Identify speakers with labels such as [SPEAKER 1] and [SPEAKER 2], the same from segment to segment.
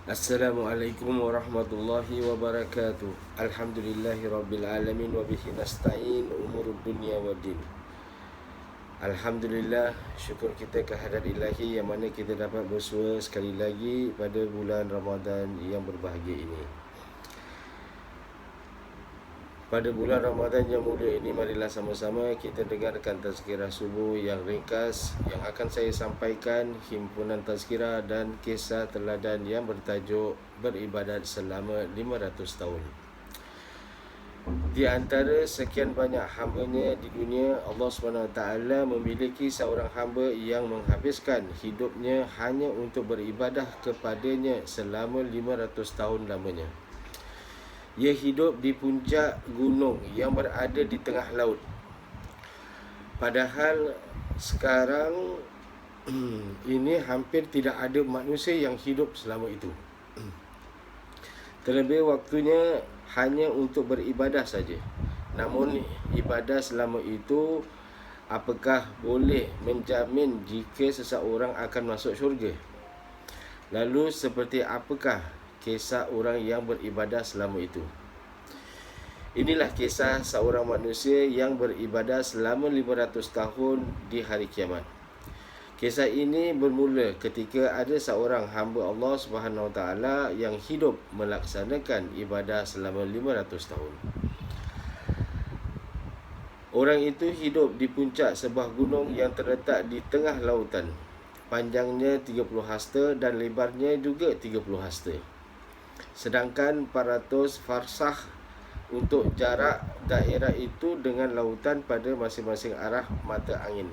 [SPEAKER 1] Assalamualaikum warahmatullahi wabarakatuh. Alhamdulillahi rabbil alamin wa bihi nasta'in umurud dunya waddin. Alhamdulillah, syukur kita kehadirat ilahi yang mana kita dapat bersua sekali lagi pada bulan Ramadan yang berbahagia ini. Pada bulan Ramadan yang mulia ini, marilah sama-sama kita dengarkan tazkirah subuh yang ringkas yang akan saya sampaikan, himpunan tazkirah dan kisah teladan yang bertajuk beribadat selama 500 tahun. Di antara sekian banyak hamba-Nya di dunia, Allah SWT memiliki seorang hamba yang menghabiskan hidupnya hanya untuk beribadah kepadanya selama 500 tahun lamanya. Ia hidup di puncak gunung yang berada di tengah laut. Padahal sekarang ini hampir tidak ada manusia yang hidup selama itu. Terlebih waktunya hanya untuk beribadah saja. Namun ibadah selama itu apakah boleh menjamin jika seseorang akan masuk syurga? Lalu seperti apakah kisah orang yang beribadah selama itu? Inilah kisah seorang manusia yang beribadah selama 500 tahun di hari kiamat. Kisah ini bermula ketika ada seorang hamba Allah Subhanahu Wa Taala yang hidup melaksanakan ibadah selama 500 tahun. Orang itu hidup di puncak sebuah gunung yang terletak di tengah lautan. Panjangnya 30 hasta dan lebarnya juga 30 hasta. Sedangkan 400 farsah untuk jarak daerah itu dengan lautan pada masing-masing arah mata angin.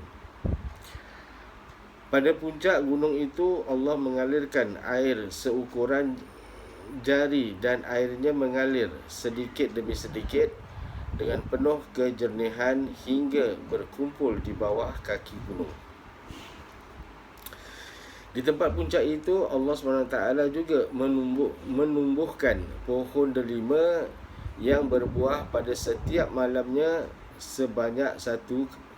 [SPEAKER 1] Pada puncak gunung itu Allah mengalirkan air seukuran jari dan airnya mengalir sedikit demi sedikit dengan penuh kejernihan hingga berkumpul di bawah kaki gunung. Di tempat puncak itu Allah SWT juga menumbuhkan pohon delima yang berbuah pada setiap malamnya sebanyak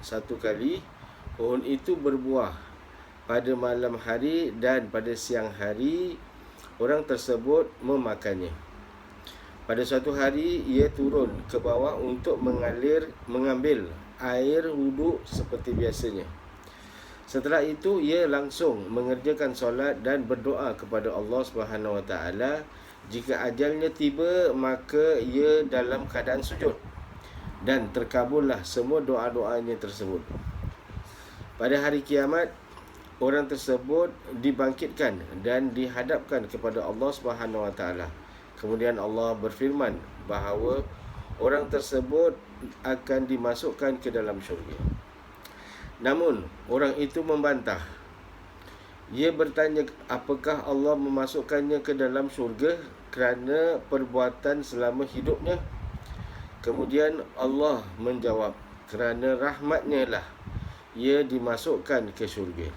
[SPEAKER 1] satu kali. Pohon itu berbuah pada malam hari dan pada siang hari orang tersebut memakannya. Pada suatu hari ia turun ke bawah untuk mengambil air wuduk seperti biasanya. Setelah itu ia langsung mengerjakan solat dan berdoa kepada Allah Subhanahu Wa Taala. Jika ajalnya tiba, maka ia dalam keadaan sujud dan terkabullah semua doa-doanya tersebut. Pada hari kiamat, orang tersebut dibangkitkan dan dihadapkan kepada Allah Subhanahu Wa Taala. Kemudian Allah berfirman bahawa orang tersebut akan dimasukkan ke dalam syurga. Namun orang itu membantah. Ia bertanya apakah Allah memasukkannya ke dalam syurga kerana perbuatan selama hidupnya. Kemudian Allah menjawab, kerana rahmatnya lah ia dimasukkan ke syurga.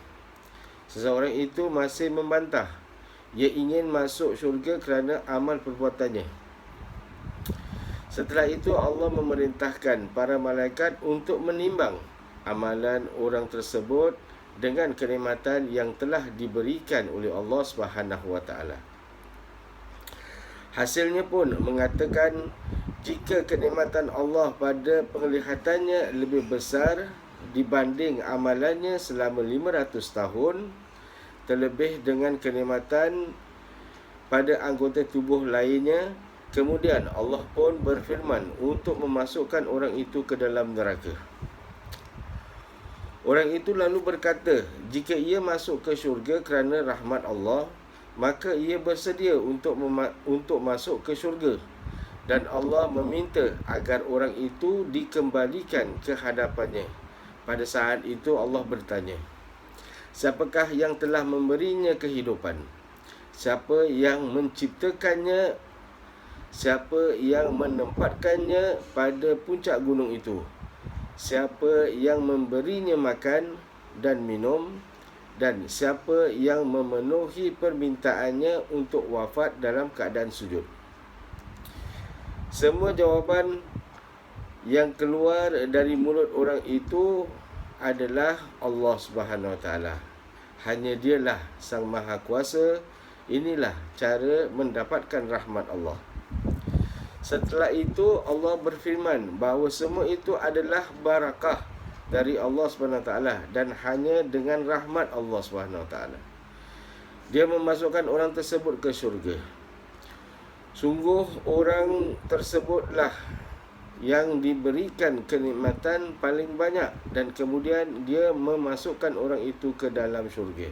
[SPEAKER 1] Seseorang itu masih membantah. Ia ingin masuk syurga kerana amal perbuatannya. Setelah itu Allah memerintahkan para malaikat untuk menimbang amalan orang tersebut dengan kenikmatan yang telah diberikan oleh Allah Subhanahu Wa Taala. Hasilnya pun mengatakan jika kenikmatan Allah pada penglihatannya lebih besar dibanding amalannya selama 500 tahun, terlebih dengan kenikmatan pada anggota tubuh lainnya, kemudian Allah pun berfirman untuk memasukkan orang itu ke dalam neraka. Orang itu lalu berkata, jika ia masuk ke syurga kerana rahmat Allah, maka ia bersedia untuk masuk ke syurga. Dan Allah meminta agar orang itu dikembalikan ke hadapannya. Pada saat itu Allah bertanya, siapakah yang telah memberinya kehidupan? Siapa yang menciptakannya? Siapa yang menempatkannya pada puncak gunung itu? Siapa yang memberinya makan dan minum? Dan siapa yang memenuhi permintaannya untuk wafat dalam keadaan sujud? Semua jawapan yang keluar dari mulut orang itu adalah Allah Subhanahu Wa Taala. Hanya dialah Sang Maha Kuasa Inilah cara mendapatkan rahmat Allah. Setelah itu Allah berfirman bahawa semua itu adalah barakah dari Allah SWT, dan hanya dengan rahmat Allah SWT Dia memasukkan orang tersebut ke syurga. Sungguh orang tersebutlah yang diberikan kenikmatan paling banyak, dan kemudian dia memasukkan orang itu ke dalam syurga.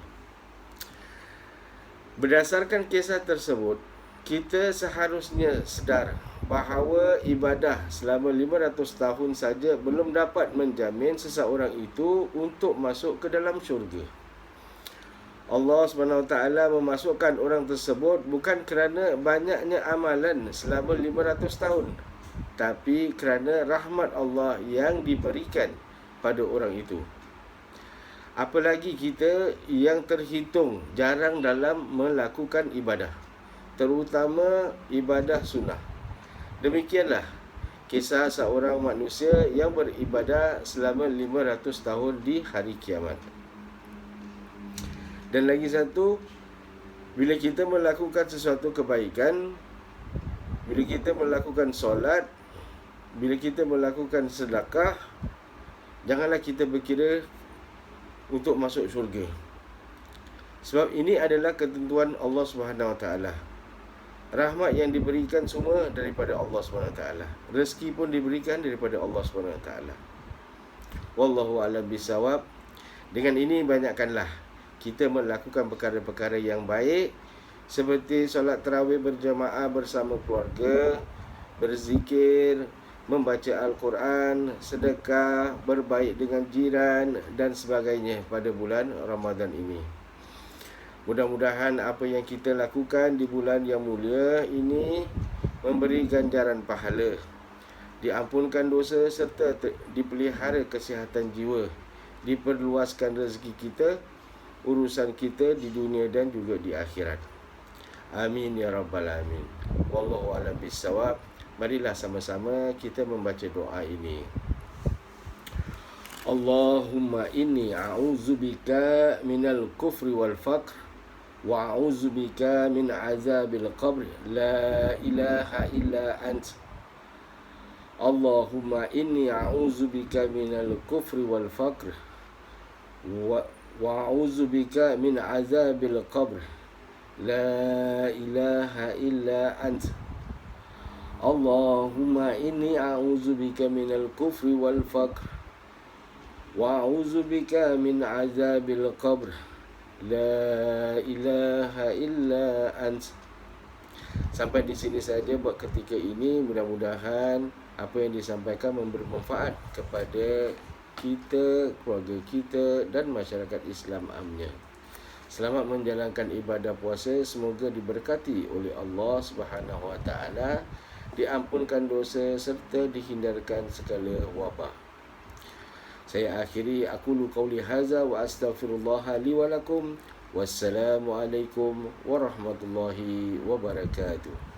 [SPEAKER 1] Berdasarkan kisah tersebut, kita seharusnya sedar bahawa ibadah selama 500 tahun saja belum dapat menjamin seseorang itu untuk masuk ke dalam syurga. Allah SWT memasukkan orang tersebut bukan kerana banyaknya amalan selama 500 tahun, tapi kerana rahmat Allah yang diberikan pada orang itu. Apalagi kita yang terhitung jarang dalam melakukan ibadah, terutama ibadah sunnah. Demikianlah kisah seorang manusia yang beribadah selama 500 tahun di hari kiamat. Dan lagi satu, bila kita melakukan sesuatu kebaikan, bila kita melakukan solat, bila kita melakukan sedekah, janganlah kita berkira untuk masuk syurga. Sebab ini adalah ketentuan Allah SWT. Rahmat yang diberikan semua daripada Allah SWT. Rezeki pun diberikan daripada Allah SWT. Wallahu a'lam bissawab. Dengan ini banyakkanlah kita melakukan perkara-perkara yang baik, seperti solat tarawih berjamaah bersama keluarga, berzikir, membaca Al-Quran, sedekah, berbaik dengan jiran dan sebagainya pada bulan Ramadan ini. Mudah-mudahan apa yang kita lakukan di bulan yang mulia ini memberi ganjaran pahala, diampunkan dosa serta dipelihara kesihatan jiwa, diperluaskan rezeki kita, urusan kita di dunia dan juga di akhirat. Amin ya rabbal alamin. Wallahu a'lam bissawab. Marilah sama-sama kita membaca doa ini. Allahumma inni a'udzubika minal kufri wal faqr wa a'udzubika min azabil qabr la ilaha illa ant. Allahumma inni a'udzubika minal kufri wal faqr wa a'udzubika min azabil qabr la ilaha illa ant. Allahumma inni a'udzubika minal kufri wal faqr wa a'udzubika min azabil qabr la ilaha illa ant. Sampai di sini saja buat ketika ini. Mudah-mudahan apa yang disampaikan memberi manfaat kepada kita, keluarga kita dan masyarakat Islam amnya. Selamat menjalankan ibadah puasa. Semoga diberkati oleh Allah Subhanahu wa taala, diampunkan dosa serta dihindarkan segala wabak. Saya akhiri aqulu qauli hadza wa astaghfirullah li wa lakum. Wassalamualaikum warahmatullahi wabarakatuh.